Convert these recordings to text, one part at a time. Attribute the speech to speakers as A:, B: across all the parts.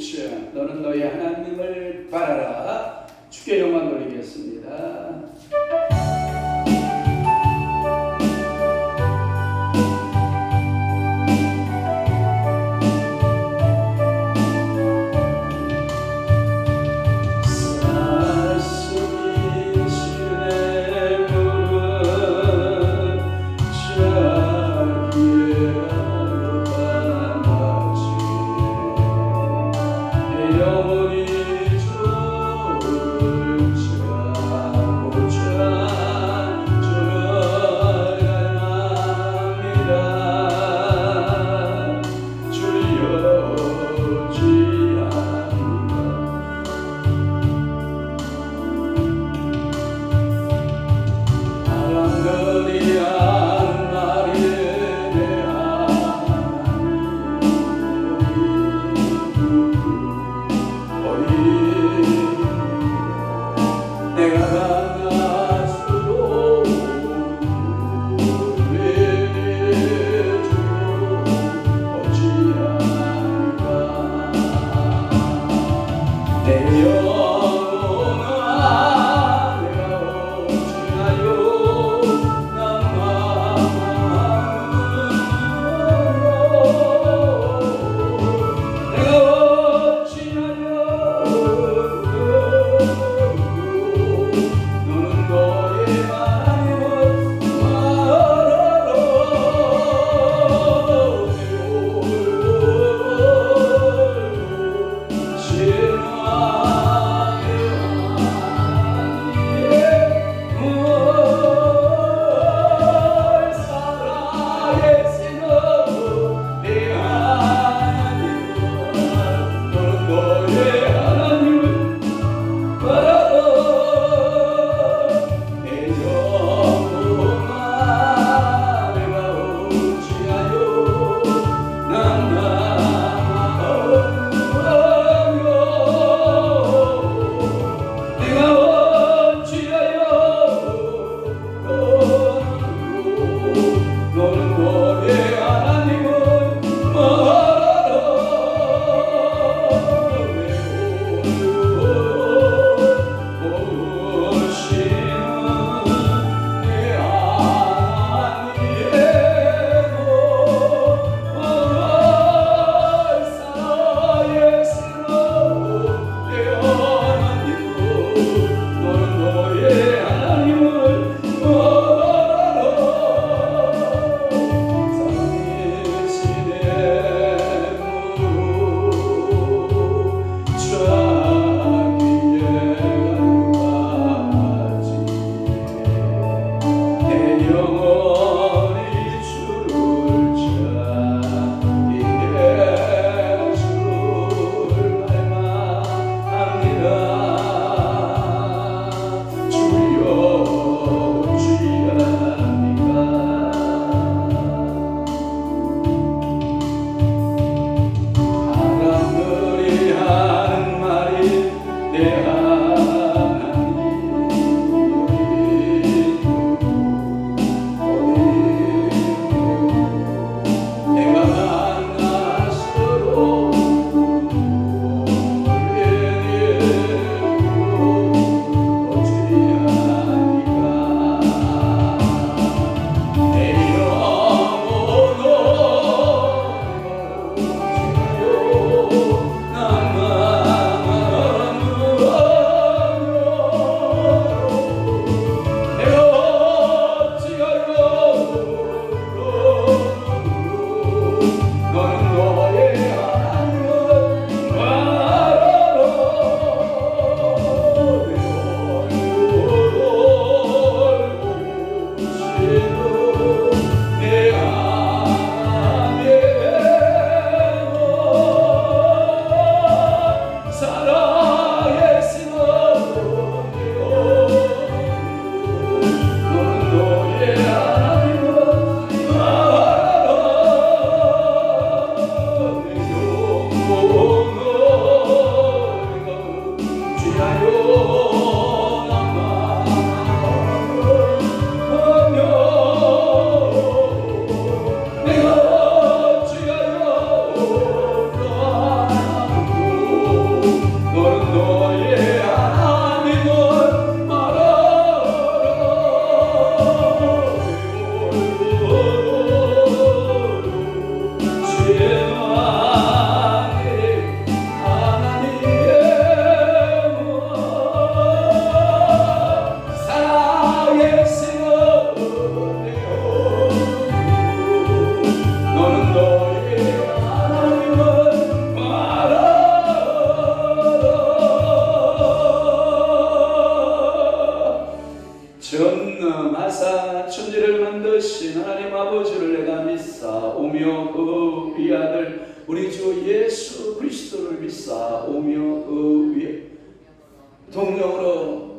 A: 묵시야 너는 너희 하나님을 바라라. 주께 영광 돌리겠습니다.
B: 아
A: 성령으로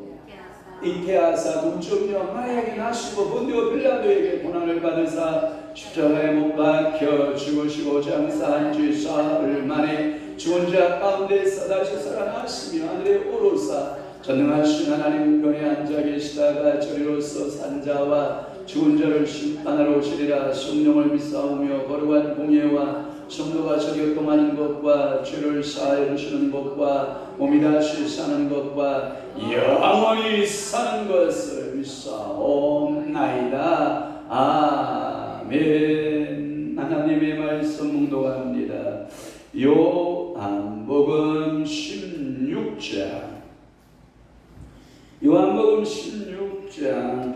A: 잉태하사 눈점녀 마리아에게 나시고 본디오 빌라도에게 고난을 받으사 십자가에 못 박혀 죽으시고 장사한 지 사흘 만에 죽은 자 가운데서 다시 살아나시며 하늘에 오르사 전능하신 하나님 우편에 앉아 계시다가 저리로서 산자와 죽은 자를 심판하러 오시리라. 성령을 믿사오며 거룩한 공예와 성도가 저격동하는 것과 죄를 사하여 주시는 것과 몸이 다시 사는 것과 영원히 사는 것을 믿사옵나이다. 아멘. 하나님의 말씀 묵독합니다. 요한복음 16장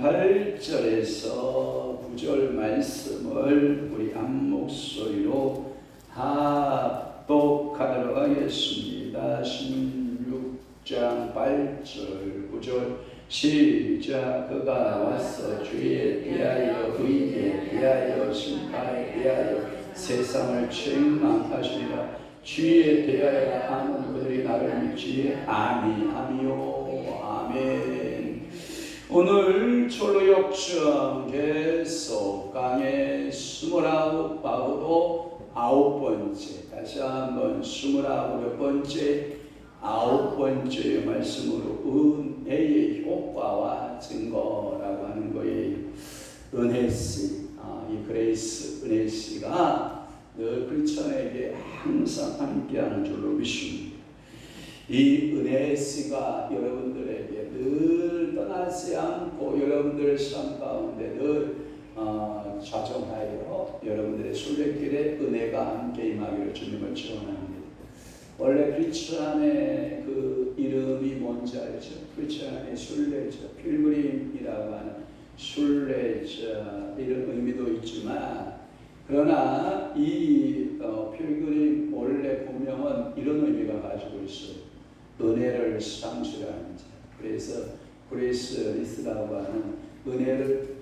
A: 8절에서 9절 말씀을 우리 앞목소리로 합독하도록 하겠습니다. 16장 8절 9절 시작. 그가 와서 주에 대하여 의에 대하여 심판에 대하여 세상을 책망하시리라. 주에 대하여 아는 그들이 나를 믿지 아니하며. 아멘. 오늘 철로역정 계속 강의 29바우도 9번째, 다시 한번 29번째 9번째 말씀으로 은혜의 효과와 증거라고 하는 거예요. 은혜씨, 이 그레이스 은혜씨가 늘 크리스천에게 항상 함께하는 줄로 믿습니다. 이 은혜씨가 여러분들에게 늘 떠나지 않고 여러분들의 삶 가운데 늘 자정하여 여러분들의 순례길에 은혜가 함께 임하기를 주님을 축원합니다. 원래 크리스천의 그 이름이 뭔지 알죠? 크리스천의 순례자, 필그림이라고 하는 순례자 이런 의미도 있지만, 그러나 이 필그림 원래 본명은 이런 의미가 가지고 있어요. 은혜를 상실하는 자. 그래서 그레이스리스라고 하는 은혜를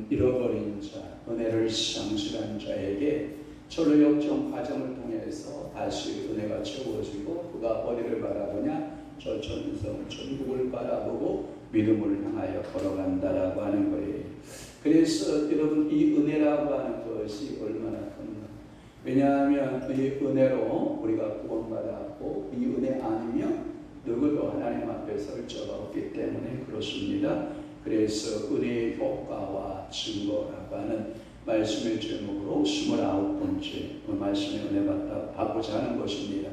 A: 잃어버린 자, 은혜를 상실한 자에게 철로역정 과정을 통해서 다시 은혜가 채워지고 그가 어디를 바라보냐? 저 천국을 바라보고 믿음을 향하여 걸어간다라고 하는 거예요. 그래서 여러분, 이 은혜라고 하는 것이 얼마나 큰가? 왜냐하면 이 은혜로 우리가 구원받았고 이 은혜 아니면 누구도 하나님 앞에 설 자가 없기 때문에 그렇습니다. 그래서 은혜의 효과와 증거라고 하는 말씀의 제목으로 29번째 말씀의 은혜 받고자 하는 것입니다.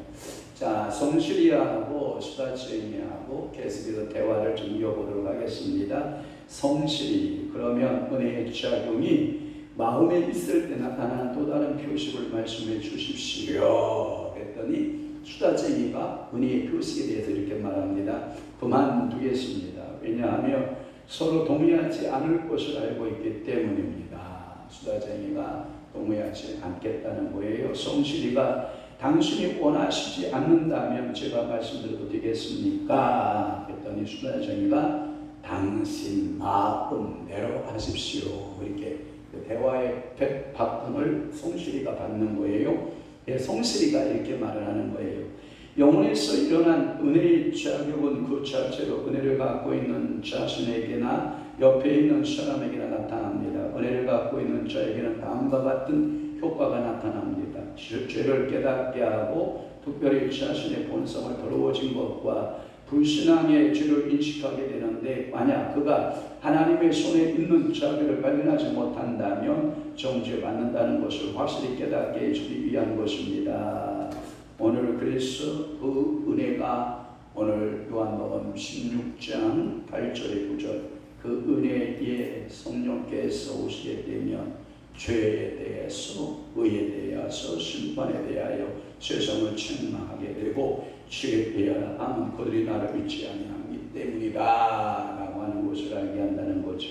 A: 자, 성실이하고 수다쟁이하고 계속해서 대화를 좀 이어보도록 하겠습니다. 성실이, 그러면 은혜의 작용이 마음에 있을 때 나타나는 또 다른 표식을 말씀해 주십시오 했더니, 수다쟁이가 은혜의 표식에 대해서 이렇게 말합니다. 그만두겠습니다. 왜냐하면 서로 동의하지 않을 것을 알고 있기 때문입니다. 수다쟁이가 동의하지 않겠다는 거예요. 성실이가 당신이 원하시지 않는다면 제가 말씀드려도 되겠습니까? 했더니 수다쟁이가 당신 마음대로 하십시오. 이렇게 대화의 백박분을 성실이가 받는 거예요. 성실이가 이렇게 말을 하는 거예요. 영혼에서 일어난 은혜의 작용은 그 자체로 은혜를 갖고 있는 자신에게나 옆에 있는 사람에게나 나타납니다. 은혜를 갖고 있는 자에게는 다음과 같은 효과가 나타납니다. 죄를 깨닫게 하고 특별히 자신의 본성을 더러워진 것과 불신앙의 죄를 인식하게 되는데, 만약 그가 하나님의 손에 있는 자들을 발견하지 못한다면 정죄받는다는 것을 확실히 깨닫게 해주기 위한 것입니다. 오늘 그래서 그 은혜가 오늘 요한복음 16장 8절에 9절 그 은혜에 성령께서 오시게 되면 죄에 대해서, 의에 대해서, 심판에 대하여 세상을 책망하게 되고, 죄에 대하여 그들이 나를 믿지 아니하기 때문이다 라고 하는 것을 알게 한다는 거죠.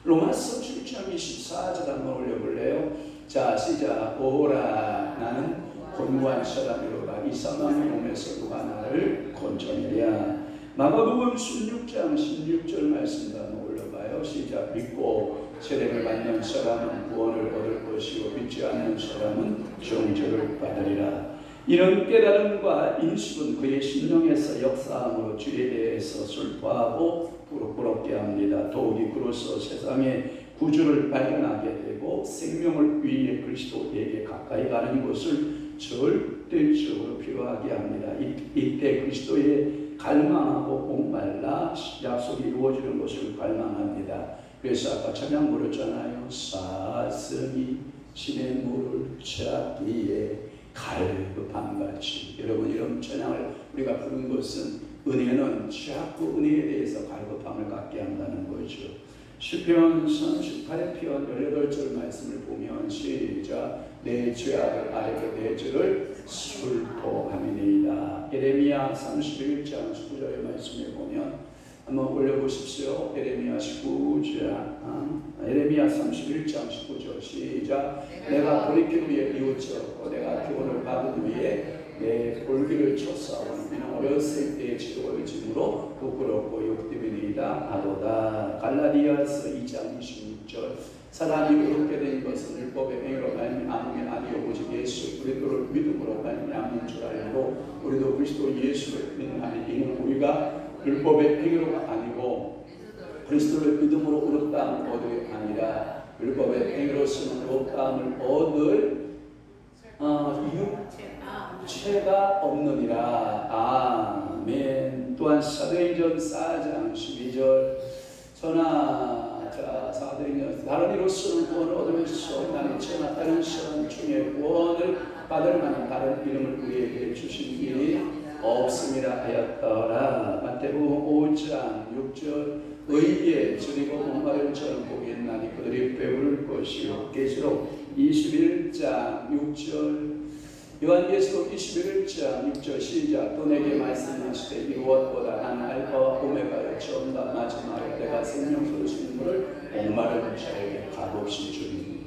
A: 로마서 7장 24절 한번 올려볼래요? 자, 시작. 오라, 나는 곤고한 사람이로다. 이 사망의 몸에서 누가 나를 건져내랴. 마가복음 16장 16절 말씀도 한번 올려봐요. 시작. 믿고 세례를 받는 사람은 구원을 얻을 것이고 믿지 않는 사람은 정죄를 받으리라. 이런 깨달음과 인식은 그의 심령에서 역사함으로 주에 대해서 슬퍼하고 부럽게 합니다. 더욱이 그로써 세상의 구주를 발견하게 되고 생명을 위해 그리스도에게 가까이 가는 것을 절대적으로 필요하게 합니다. 이때 그리스도에 갈망하고 목말라 약속이 이루어지는 것을 갈망합니다. 그래서 아까 찬양 부르잖아요. 사슴이 신의 물을 찾기에 갈급함같이. 여러분, 이런 찬양을 우리가 부른 것은 은혜는 자꾸 은혜에 대해서 갈급함을 갖게 한다는 거죠. 시편 38편 18절 말씀을 보면 시작. 내 죄악을 알고 내 죄를 슬퍼함이니이다. 예레미야 31장 19절의 말씀에 보면 한번 올려보십시오. 예레미야 31장 19절 시작. 내가 돌이킨 위에 뉘우쳤고 내가 교훈을 받은 위에 내 볼기를 쳤사오니 이는 어렸을 때의 지도의 짐으로 부끄럽고 욕됨이니이다 하도다. 갈라디아서 2장 26절. 사람이 의롭게 된 것은 율법의 행위로 말미암음이 아니요 오직 예수 그리스도를 믿음으로 말미암은 줄 알고 우리도 그리스도 예수를 믿나니 이는 우리가 율법의 행위로가 아니고 그리스도를 믿음으로 의롭다함을 얻을 아니라 율법의 행위로서는 의롭다함을 얻을 육체가 없느니라. 아멘. 또한 사도행전 4장 12절 사도행전 다른 이로서는 구원을 얻을 수 없나니 천하 다른 선 중에 구원을 받을 만한 다른 이름을 우리에게 주신 일이 없음이라 하였더라. 마태복음 5장 6절 의에 줄이고 목마른 저는 보겠나니 그들이 배부를 것이요. 계시록 21장 6절 요한계시록 21장 6절 시작. 또 내게 말씀하시되 이것보다 난 알파와 오메가여 처음과 마지막에 내가 생명수로 주는 물을 목마른 자에게 값없이 주리니.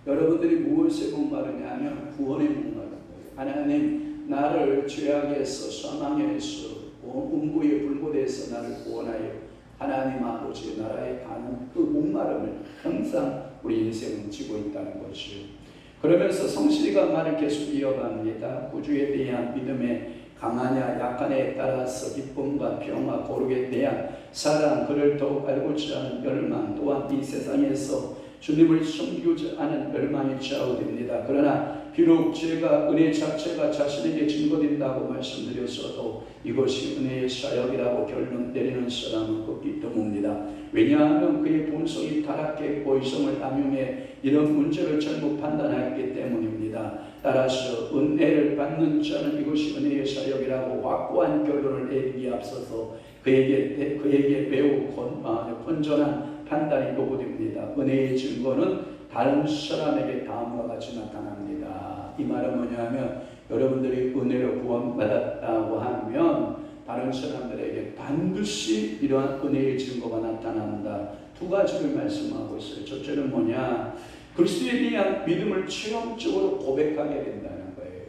A: 여러분들이 무엇에 목마르냐 하면 구원에 목마른 거예요. 하나님 나를 죄악에서 사망에서 음부의 불못에서 나를 구원하여 하나님 아버지의 나라에 가는 그 목마름을 항상 우리 인생은 지고 있다는 것이요. 그러면서 성실이가 말을 계속 이어갑니다. 구주에 대한 믿음의 강하냐 약하냐에 따라서 기쁨과 평화 거룩에 대한 사랑 그를 더욱 알고자 하는 열망 또한 이 세상에서 주님을 섬기고자 하는 열망이 좌우됩니다. 그러나 비록 죄가 은혜 자체가 자신에게 증거된다고 말씀드렸어도 이것이 은혜의 사역이라고 결론 내리는 사람은 극히 드뭅니다. 왜냐하면 그의 본성이 타락했고 이성을 남용해 이런 문제를 잘못 판단했기 때문입니다. 따라서 은혜를 받는 자는 이것이 은혜의 사역이라고 확고한 결론을 내리기에 앞서서 그에게 매우 건전한 판단이 요구됩니다. 은혜의 증거는 다른 사람에게 다음과 같이 나타납니다. 이 말은 뭐냐면 여러분들이 은혜로 구원받았다고 하면 다른 사람들에게 반드시 이러한 은혜의 증거가 나타난다. 두 가지를 말씀하고 있어요. 첫째는 뭐냐? 그리스도에 대한 믿음을 체험적으로 고백하게 된다는 거예요.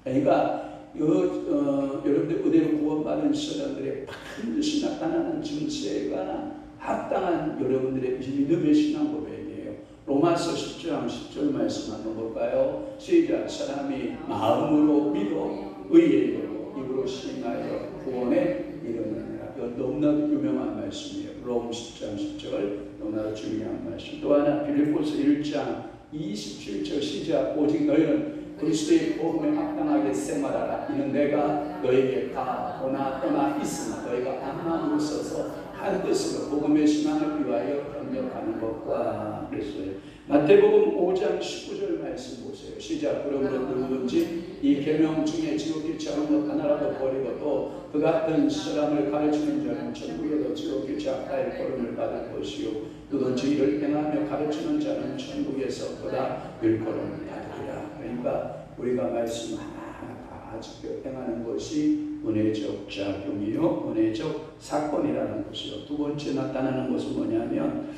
A: 그러니까 여러분들 은혜로 구원받은 사람들의 반드시 나타나는 증세가 합당한 여러분들의 믿음의 신앙 고백이에요. 로마서 10장 10절 말씀 한번 볼까요? 시작. 사람이 마음으로 믿어 의에 이르고 입으로 신하여 구원에 이르느니라. 이건 너무나도 유명한 말씀이에요. 롬 10장 10절 너무나도 중요한 말씀. 또 하나 빌립보서 1장 27절 시작. 오직 너희는 그리스도의 복음에 합당하게 생활하라. 이는 내가 너에게 다 떠나 있으나 너희가 한 마음으로 써서 한 뜻으로 복음의 신앙을 위하여 협력하는 것과 그랬어요. 마태복음 5장 19절 말씀 보세요. 시작. 그러므로 누구든지 이 계명 중에 지옥에 작은 것 하나라도 버리고 또 그 같은 사람을 가르치는 자는 천국에도 지옥에 작다의 벌음을 받을 것이요 누구든지 이를 행하며 가르치는 자는 천국에서 보다 일벌음을 받으리라. 그러니까 우리가 말씀 하나하나 지켜 행하는 것이 은혜적 작용이요 은혜적 사건이라는 것이요. 두 번째 나타나는 것은 뭐냐면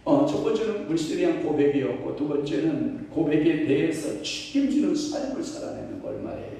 A: 첫 번째는 그리스도에 대한 고백이었고 두 번째는 고백에 대해서 책임지는 삶을 살아내는 걸 말해요.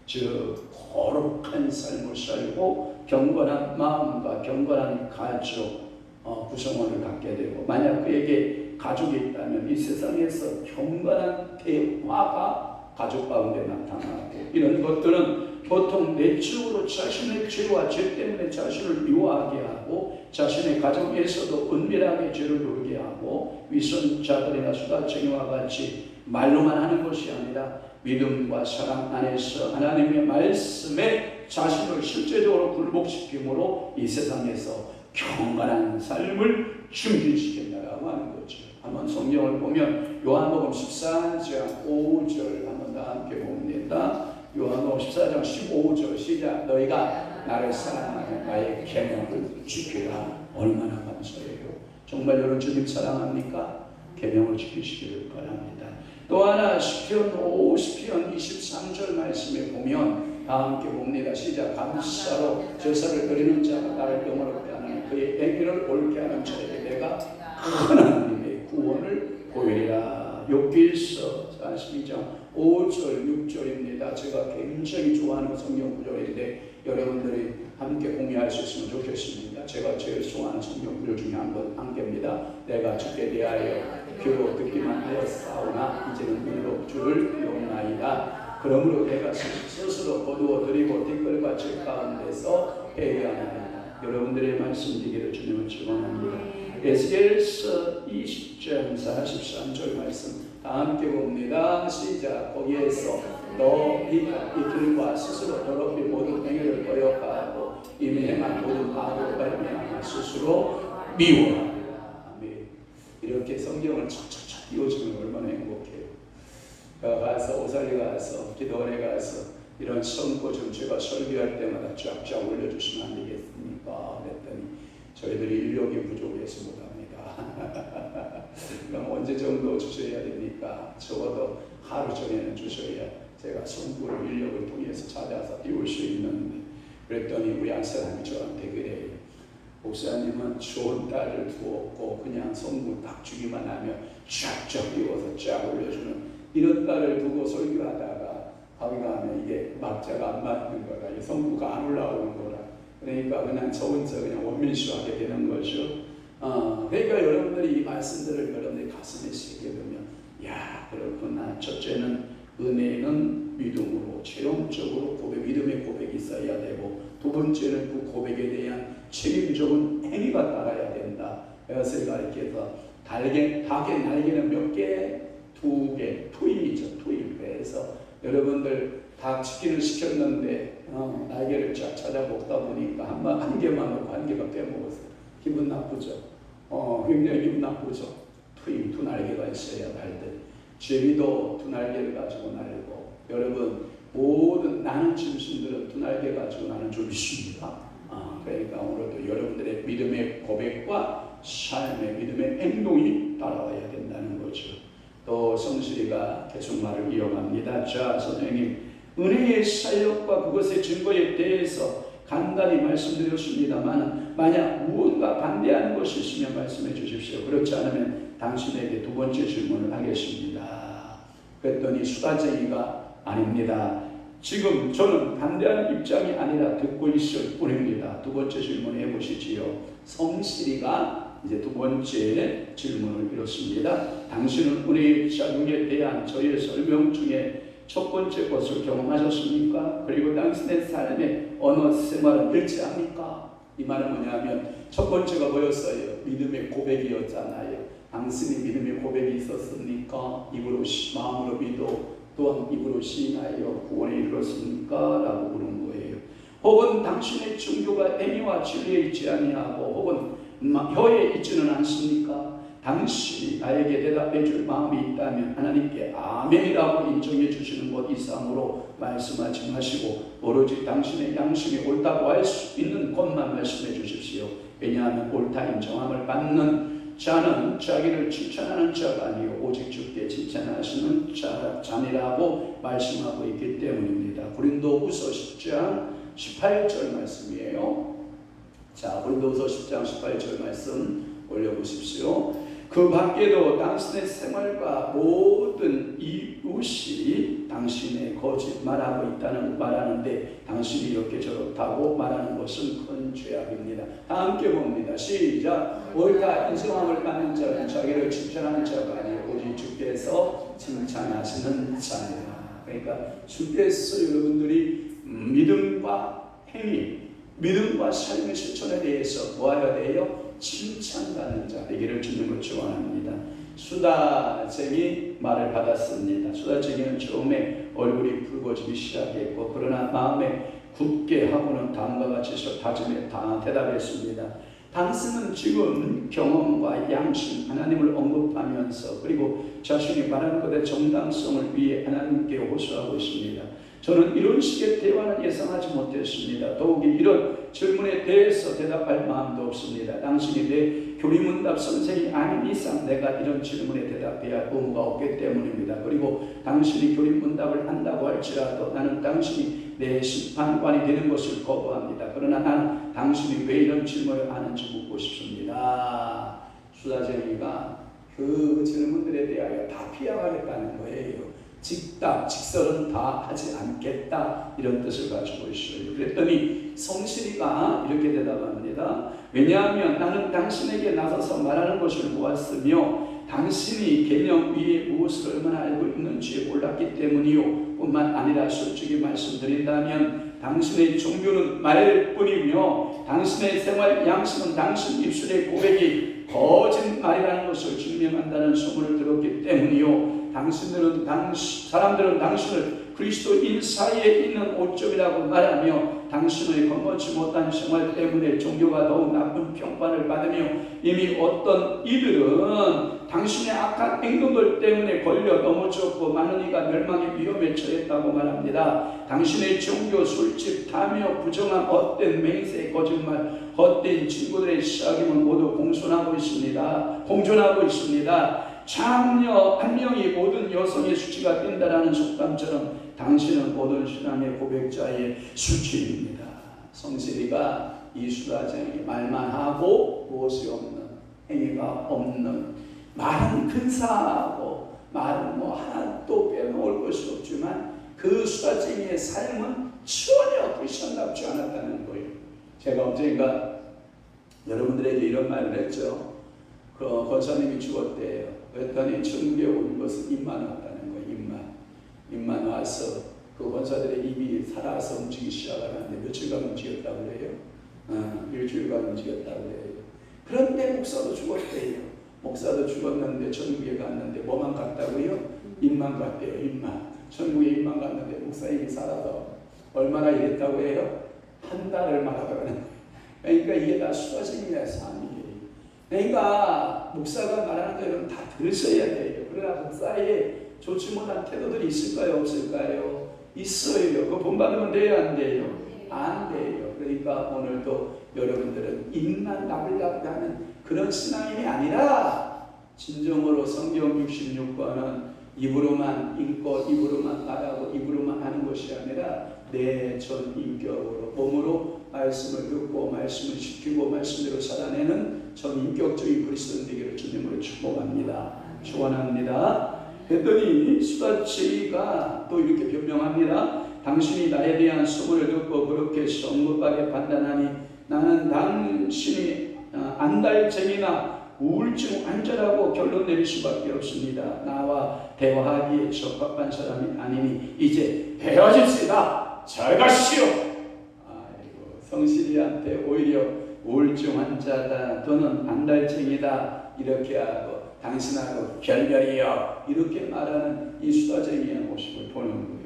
A: 즉 거룩한 삶을 살고 경건한 마음과 경건한 가족 구성원을 갖게 되고 만약 그에게 가족이 있다면 이 세상에서 경건한 대화가 가족 가운데 나타나고, 이런 것들은 보통 내적으로 자신의 죄와 죄 때문에 자신을 미워하게 하고, 자신의 가정에서도 은밀하게 죄를 누르게 하고, 위선자들이나 수다쟁이와 같이 말로만 하는 것이 아니라 믿음과 사랑 안에서 하나님의 말씀에 자신을 실제적으로 굴복시킴으로 이 세상에서 경건한 삶을 증진시킨다라고 하는 거죠. 한번 성경을 보면 요한복음 14장 5절 한번 다 함께 봅니다. 요한복음 14장 15절 시작. 너희가 나를 사랑하면 나의 계명을 지키라. 얼마나 감사해요. 정말 여러분 주님 사랑합니까? 계명을 지키시기를 바랍니다. 또 하나 시편 23절 말씀에 보면 다 함께 봅니다. 시작. 감사로 제사를 드리는 자가 나를 영원롭게 하는 그의 행위를 옳게 하는 자에게 내가 큰 하나님의 구원을 보이리라. 욥기서 42장 5절 6절입니다. 제가 굉장히 좋아하는 성경 구절인데 여러분들이 함께 공유할 수 있으면 좋겠습니다. 제가 제일 좋아하는 성경 구절 중에 한 개입니다. 내가 주께 대하여 귀로 듣기만 하였사오나 이제는 눈으로 주를 배우나이다. 그러므로 내가 스스로 거두어드리고 뒷걸과 질 가운데서 회개하나이다. 여러분들의 말씀 되기를 주님을 축원합니다. 에스겔서 20장 43절 말씀 다 함께 봅니다. 시작. 거기에서 너희가 이 길과 스스로 더럽히 모든 행위를 거역하고 이미 행한 모든 악으로 말미암아 스스로 미워하리라. 아멘. 이렇게 성경을 촥촥촥 띄워주면 얼마나 행복해요. 가서 오살리 가서 기도원에 가서 이런 선고 좀 제가 설교할 때마다 쫙쫙 올려주시면 안 되겠습니까? 그랬더니 저희들이 인력이 부족해서 못합니다. 그럼 언제 정도 주셔야 됩니까? 적어도 하루 전에는 주셔야 제가 선고를 인력을 통해서 찾아서 띄울 수 있는데, 그랬더니 우리 안사람이 저한테 그래요. 목사님은 좋은 딸을 두었고 그냥 선고 딱 주기만 하면 쫙쫙 띄워서 쫙 올려주는 이런 딸을 두고 설교하다가 가기가 하면 이게 막자가 안 맞는 거라, 이 성부가 안 올라오는 거라. 그러니까 그냥 저 혼자 그냥 원민수하게 되는 거죠. 그러니까 여러분들이 이 말씀들을 여러분들이 가슴에 새겨 두면, 야, 그렇구나. 첫째는 은혜는 믿음으로 체험적으로 믿음의 고백이 있어야 되고, 두 번째는 그 고백에 대한 책임적인 행위가 따라야 된다. 그래서 가르쳐서 닭의 날개는 몇 개? 2개. 투입이죠. 투입. 그래서 여러분들 닭 치킨을 시켰는데 날개를 쫙 찾아먹다 보니까 한 개만 먹고 한 개가 빼먹었어요. 기분 나쁘죠. 굉장히 기분 나쁘죠. 투입, 두 날개가 있어야 날들. 제비도 두 날개를 가지고 날고, 여러분 모든 나는 짐승들은 두 날개 가지고 나는 좀 있습니다. 그러니까 오늘도 여러분들의 믿음의 고백과 삶의 믿음의 행동이 따라와야 된다는 거죠. 또 성실이가 계속 말을 이어갑니다. 자, 선생님, 은혜의 사역과 그것의 증거에 대해서 간단히 말씀드렸습니다만, 만약 무언가 반대하는 것이 있으면 말씀해 주십시오. 그렇지 않으면 당신에게 두 번째 질문을 하겠습니다. 그랬더니 수다쟁이가 아닙니다. 지금 저는 반대하는 입장이 아니라 듣고 있을 뿐입니다. 두 번째 질문 해보시지요. 성실이가 이제 두 번째 질문을 이렇습니다. 당신은 은혜의 작용에 대한 저의 설명 중에 첫 번째 것을 경험하셨습니까? 그리고 당신의 삶의 언어 생활은 일치합니까? 이 말은 뭐냐면 첫 번째가 뭐였어요? 믿음의 고백이었잖아요. 당신이 믿음의 고백이 있었습니까? 입으로 마음으로 믿어 또한 입으로 시인하여 구원에 이르렀습니까? 라고 물은 거예요. 혹은 당신의 종교가 행위와 진리에 있지 아니하고 혹은 혀에 있지는 않습니까? 당신이 나에게 대답해 줄 마음이 있다면 하나님께 아멘이라고 인정해 주시는 것 이상으로 말씀하지 마시고 오로지 당신의 양심이 옳다고 할 수 있는 것만 말씀해 주십시오. 왜냐하면 옳다 인정함을 받는 자는 자기를 칭찬하는 자가 아니요 오직 주께 칭찬하시는 자니라고 말씀하고 있기 때문입니다. 고린도후서 10장 18절 말씀이에요. 자, 고린도후서 10장 18절 말씀 올려보십시오. 그 밖에도 당신의 생활과 모든 이웃이 당신의 거짓 말하고 있다는 말하는데 당신이 이렇게 저렇다고 말하는 것은 큰 죄악입니다. 다 함께 봅니다. 시작. 옳다 인정함을 받는 자는 자기를 칭찬하는 자가 아니요 오직 주께서 칭찬하시는 자니라. 그러니까 주께서 여러분들이 믿음과 행위, 믿음과 삶의 실천에 대해서 뭐하여야 돼요? 칭찬받는 자 되기를 주님을 축원합니다. 수다쟁이 말을 받았습니다. 수다쟁이는 처음에 얼굴이 붉어지기 시작했고 그러나 마음에 굳게 하고는 다음과 같이 다짐에 다 대답했습니다. 당신은 지금 경험과 양심, 하나님을 언급하면서 그리고 자신이 말하는 것의 정당성을 위해 하나님께 호소하고 있습니다. 저는 이런 식의 대화는 예상하지 못했습니다. 더욱이 이런 질문에 대해서 대답할 마음도 없습니다. 당신이 내 교리문답 선생이 아닌 이상 내가 이런 질문에 대답해야 할 의무가 없기 때문입니다. 그리고 당신이 교리문답을 한다고 할지라도 나는 당신이 내 심판관이 되는 것을 거부합니다. 그러나 나는 당신이 왜 이런 질문을 하는지 묻고 싶습니다. 수다쟁이가 그 질문들에 대하여 다 피하겠다는 거예요. 직답, 직설은 다 하지 않겠다 이런 뜻을 가지고 있어요. 그랬더니 성실이가 이렇게 대답합니다. 왜냐하면 나는 당신에게 나서서 말하는 것을 보았으며 당신이 개념 위에 무엇을 얼마나 알고 있는지 몰랐기 때문이요. 뿐만 아니라 솔직히 말씀드린다면 당신의 종교는 말뿐이며 당신의 생활 양식은 당신 입술의 고백이 거짓말이라는 것을 증명한다는 소문을 들었기 때문이요. 사람들은 당신을 그리스도인 사이에 있는 오점이라고 말하며 당신의 건건치 못한 생활 때문에 종교가 더욱 나쁜 평판을 받으며 이미 어떤 이들은 당신의 악한 행동들 때문에 걸려 넘어졌고 많은 이가 멸망의 위험에 처했다고 말합니다. 당신의 종교, 술집, 탐욕, 부정한 헛된 맹세, 거짓말, 헛된 친구들의 시작임은 모두 공존하고 있습니다. 장녀 한 명이 모든 여성의 수치가 된다라는 속담처럼 당신은 모든 신앙의 고백자의 수치입니다. 성실이가 이 수다쟁이 말만 하고 무엇이 없는, 행위가 없는, 말은 근사하고 말은 뭐 하나도 빼놓을 것이 없지만 그 수다쟁이의 삶은 전혀 크리스천답지 않았다는 거예요. 제가 언젠가 여러분들에게 이런 말을 했죠. 그 권사님이 죽었대요. 그랬더니 천국에 온 것은 입만 왔다는 거예요. 입만 와서 그 권사들의 입이 살아서 움직이기 시작하는데 며칠간 움직였다고 그래요. 일주일간 움직였다고 그래요. 그런데 목사도 죽었대요. 목사도 죽었는데 천국에 갔는데 뭐만 갔다고요? 입만 갔대요. 입만. 천국에 입만 갔는데 목사님이 살아서 얼마나 일했다고 해요? 한 달을 말하더라는 거예요. 그러니까 이게 다 수다쟁이의 삶이에요. 그러니까 목사가 말하는 대로 다 들으셔야 돼요. 그러나 목사의 좋지 못한 태도들이 있을까요? 없을까요? 있어요. 그거 본받으면 돼요? 안 돼요? 안 돼요. 그러니까 오늘도 여러분들은 입만 나불나불하는 그런 신앙인이 아니라 진정으로 성경 66권은 입으로만 읽고 입으로만 말하고 입으로만 하는 것이 아니라 내 전 인격으로 몸으로 말씀을 듣고 말씀을 지키고 말씀대로 살아내는 전 인격적인 그리스도인 되기를 주님으로 축복합니다. 축원합니다. 그랬더니 수다쟁이가 또 이렇게 변명합니다. 당신이 나에 대한 소문을 듣고 그렇게 성급하게 판단하니 나는 당신이 안달쟁이나 우울증 환자라고 결론 내릴 수밖에 없습니다. 나와 대화하기에 적합한 사람이 아니니 이제 헤어집시다. 잘 가시오. 아이고, 성실이한테 오히려 우울증 환자다 또는 안달쟁이다 이렇게 하고 당신하고 결별이요 이렇게 말하는 이 수다쟁이의 모습을 보는 거예요.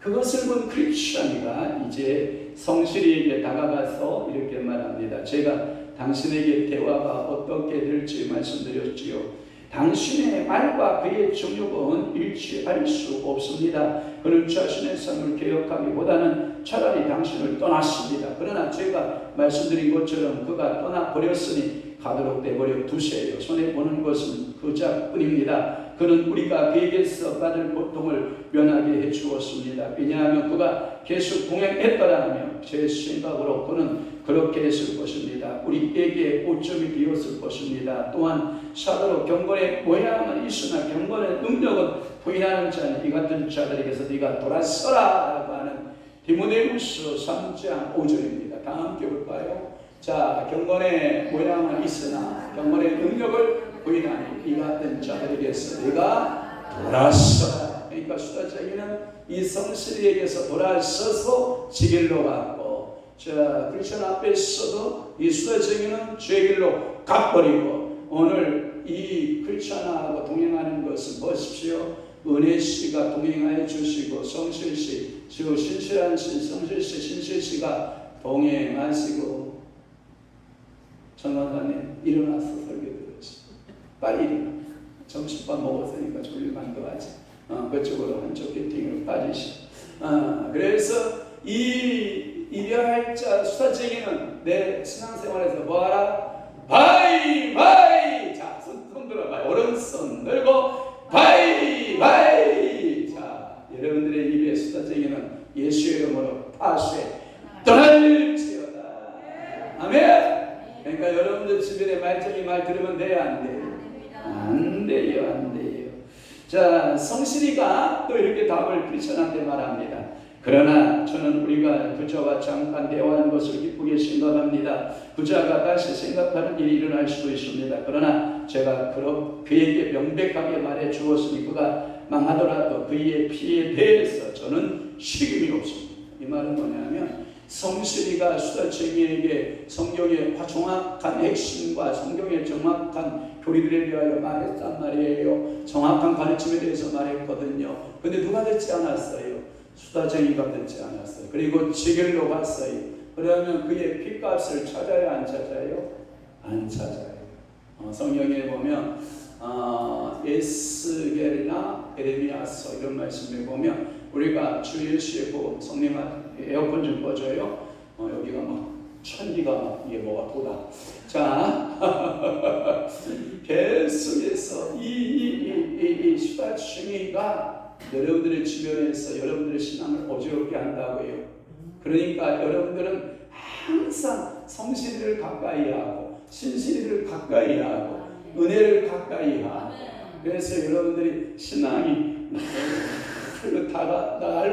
A: 그것을 본 크리스천이가 이제 성실이에게 다가가서 이렇게 말합니다. 제가 당신에게 대화가 어떻게 될지 말씀드렸지요. 당신의 말과 그의 정욕은 일치할 수 없습니다. 그는 자신의 삶을 개혁하기보다는 차라리 당신을 떠났습니다. 그러나 제가 말씀드린 것처럼 그가 떠나버렸으니 가도록 내버려 두세요. 손해보는 것은 그자뿐입니다. 그는 우리가 그에게서 받을 고통을 면하게 해주었습니다. 왜냐하면 그가 계속 동행했더라면 제 생각으로 그는 그렇게 했을 것입니다. 우리에게 오점이 되었을 것입니다. 또한 사도로 경건의 모양은 있으나 경건의 능력은 부인하는 자는 이 같은 자들에게서 네가 돌아서라 라고 하는 디모데후서 3장 5절입니다. 다 함께 볼까요? 자, 경건의 모양은 있으나 경건의 능력을 부인하니 이 같은 자들에게서 네가 돌아서라. 그러니까 수다쟁이는 이 성실이에게서 돌아서서 지 길로 갔고, 자 크리스천 앞에 있어도 이 수다쟁이는 죄 길로 가버리고, 오늘 이 크리스천하고 동행하는 것은 보십시오. 은혜씨가 동행하여 주시고, 성실씨, 즉 신실한 신, 성실씨, 신실씨가 동행하시고, 전원사님 일어나서 설교 들으시고, 빨리 일어나. 점심밥 먹었으니까 졸릴만 더 하지. 그쪽으로 한쪽 게팅으로 빠지시고. 그래서 이 이별할 자 수다쟁이는 내 신앙생활에서 뭐하라? 바이바이. 자, 손 들어봐요. 오른손 들고 바이바이. 자, 여러분들의 입에 수다쟁이는 예수의 이름으로 파쇄 떠날지어다. 아멘. 그러니까 여러분들 주변에 말쟁이 말 들으면 돼요, 안 돼요? 안 돼요, 안 돼요. 자, 성실이가 또 이렇게 답을 크리스천한테 말합니다. 그러나 저는 우리가 그자와 잠깐 대화하는 것을 기쁘게 생각합니다. 그자가 다시 생각하는 일이 일어날 수도 있습니다. 그러나 제가 그에게 명백하게 말해 주었으니 그가 망하더라도 그의 피에 대해서 저는 책임이 없습니다. 이 말은 뭐냐면, 성실이가 수다쟁이에게 성경의 정확한 핵심과 성경의 정확한 교리들에 대하여 말했단 말이에요. 정확한 가르침에 대해서 말했거든요. 근데 누가 듣지 않았어요? 수다쟁이가 듣지 않았어요. 그리고 지길로 갔어요. 그러면 그의 핏값을 찾아요, 안 찾아요? 안 찾아요. 성경에 보면 에스겔이나 에레미야서 이런 말씀에 보면, 우리가 주 예수의 복음, 성령 에어컨 좀 꺼줘요. 여기가 막 천기가 막 이게 뭐가 돌아. 자, 계속해서 이 수다쟁이가 여러분들의 주변에서 여러분들의 신앙을 어지럽게 한다고요. 그러니까 여러분들은 항상 성실을 가까이 하고, 신실을 가까이 하고, 은혜를 가까이 하고, 그래서 여러분들이 신앙이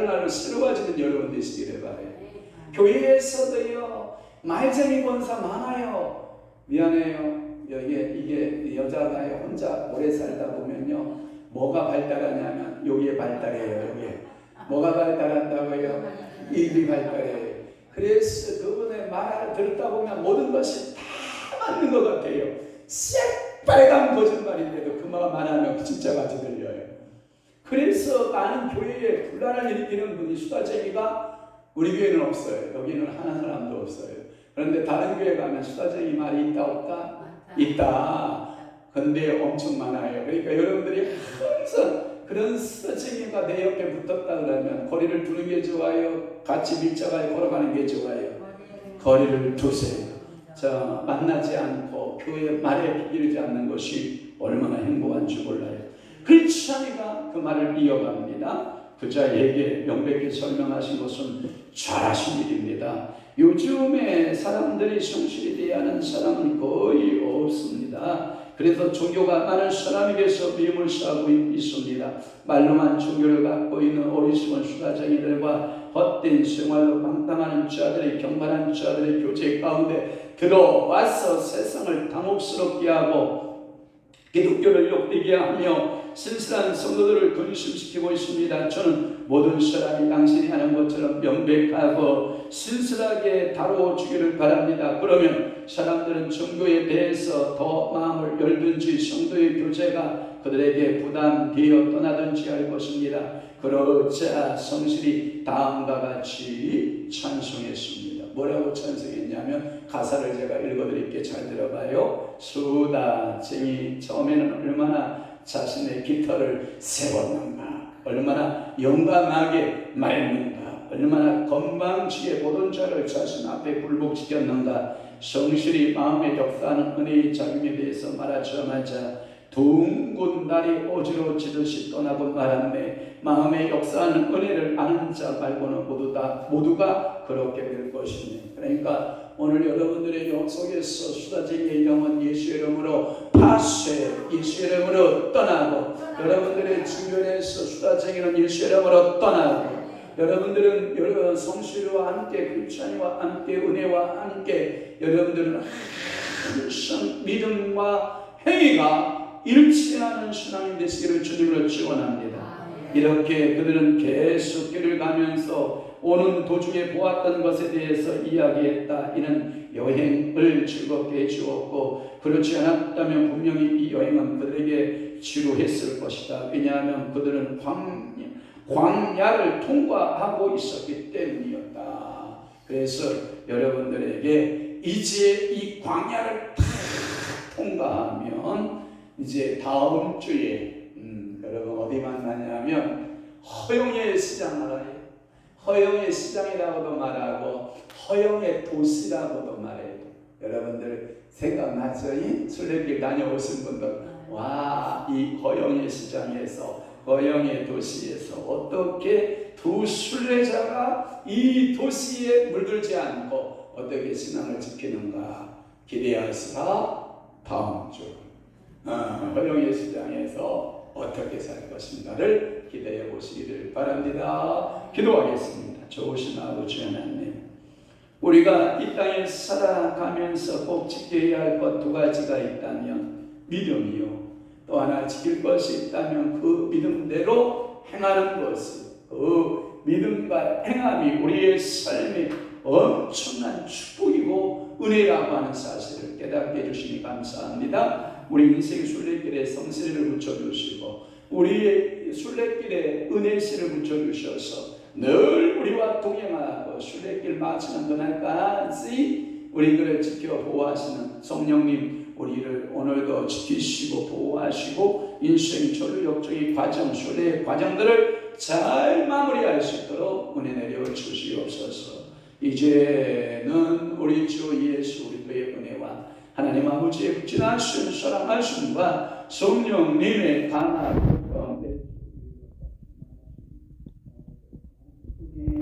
A: 날로 새로워지는 여러분 되시기를 바래요. 교회에서도요, 말쟁이 권사 많아요. 미안해요. 이게 여자가 혼자 오래 살다 보면요, 뭐가 발달하냐면 여기에 발달해요. 여기에 뭐가 발달한다고요? 입이 발달해요. 그래서 그분의 말을 듣다 보면 모든 것이 다 맞는 것 같아요. 새빨간 거짓말인데도 그 말 말하면 진짜 같이 들려요. 그래서 많은 교회에 분란을 일으키는 분이 수다쟁이가 우리 교회는 없어요. 여기는 하나 사람도 없어요. 그런데 다른 교회 가면 수다쟁이 말이 있다 없다? 있다. 근데 엄청 많아요. 그러니까 여러분들이 항상 그런 수다쟁이가 내 옆에 붙었다 그러면 거리를 두는 게 좋아요? 같이 밀착하여 걸어가는 게 좋아요? 거리를 두세요. 자, 만나지 않고 교회 말에 비기르지 않는 것이 얼마나 행복한 줄 몰라요. 크리스천이가 그 말을 이어갑니다. 그자에게 명백히 설명하신 것은 잘하신 일입니다. 요즘에 사람들이 성실히 대하는 사람은 거의 없습니다. 그래서 종교가 많은 사람에게서 미움을 사고 있습니다. 말로만 종교를 갖고 있는 어리석은 수다쟁이들과 헛된 생활로 방탕하는 자들이 경건한 자들의 교제 가운데 들어와서 세상을 당혹스럽게 하고 기독교를 욕되게 하며 신실한 성도들을 근심시키고 있습니다. 저는 모든 사람이 당신이 하는 것처럼 명백하고 신실하게 다루어 주기를 바랍니다. 그러면 사람들은 종교에 대해서 더 마음을 열든지 성도의 교제가 그들에게 부담되어 떠나든지 할 것입니다. 그러자 성실이 다음과 같이 찬송했습니다. 뭐라고 찬송했냐면, 가사를 제가 읽어드릴게요. 잘 들어봐요. 수다쟁이 처음에는 얼마나 자신의 깃털을 세웠는가, 얼마나 용감하게 말했는가, 얼마나 건방지게 모든 자를 자신 앞에 굴복시켰는가. 성실히 마음에 역사하는 은혜의 작용에 대해서 말하자마자 둥근 달이 어지러지듯이 떠나고 말았네. 마음에 역사하는 은혜를 아는 자 말고는 모두가 그렇게 될 것이네. 그러니까 오늘 여러분들의 영 속에서 수다쟁이의 영은 예수의 이름으로 파쇄, 예수의 이름으로 떠나고, 여러분들의 주변에서 수다쟁이는 예수의 이름으로 떠나고, 여러분들은 성실과 함께 크리스천과 함께 은혜와 함께 여러분들은 항상 믿음과 행위가 일치하는 신앙이 되시기를 주님으로 축원합니다. 이렇게 그들은 계속 길을 가면서 오는 도중에 보았던 것에 대해서 이야기했다. 이는 여행을 즐겁게 해주었고 그렇지 않았다면 분명히 이 여행은 그들에게 지루했을 것이다. 왜냐하면 그들은 광야를 통과하고 있었기 때문이었다. 그래서 여러분들에게 이제 이 광야를 다 통과하면 이제 다음 주에 여러분 어디 만나냐면 허영의 시장 알아요? 허영의 시장이라고도 말하고 허영의 도시라고도 말해요. 여러분들 생각나죠? 이 순례길 다녀오신 분들, 와, 이 허영의 시장에서 허영의 도시에서 어떻게 두 순례자가 이 도시에 물들지 않고 어떻게 신앙을 지키는가 기대하시라. 다음 주 허영의 시장에서 어떻게 살 것인가를 기대해 보시기를 바랍니다. 기도하겠습니다. 좋으신 아버지 하나님, 우리가 이 땅에 살아가면서 꼭 지켜야 할 것 두 가지가 있다면 믿음이요, 또 하나 지킬 것이 있다면 그 믿음대로 행하는 것이, 그 믿음과 행함이 우리의 삶의 엄청난 축복이고 은혜라고 하는 사실을 깨닫게 해주시니 감사합니다. 우리 인생 순례길에 성실을 붙여주시고 우리의 순례길에 은혜씨를 붙여주셔서 늘 우리와 동행하고 순례길 마치는 그날까지 우리들을 지켜 보호하시는 성령님, 우리를 오늘도 지키시고 보호하시고 인생 전력적인 과정, 순례의 과정들을 잘 마무리할 수 있도록 은혜 내려 주시옵소서. 이제는 우리 주 예수 그리스도의 은혜와 하나님 아버지의 극진하신 사랑하심과 성령님의 강한 가운데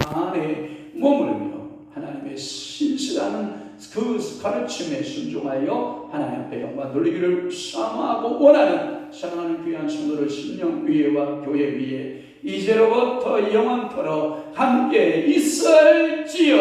A: 안에 머물며 하나님의 신실한 그 가르침에 순종하여 하나님 앞에 영광 돌리기를 사모하고 원하는 사랑하는 귀한 성도를 신령 위에와 교회 위에 이제로부터 영원토록 함께 있을지어다.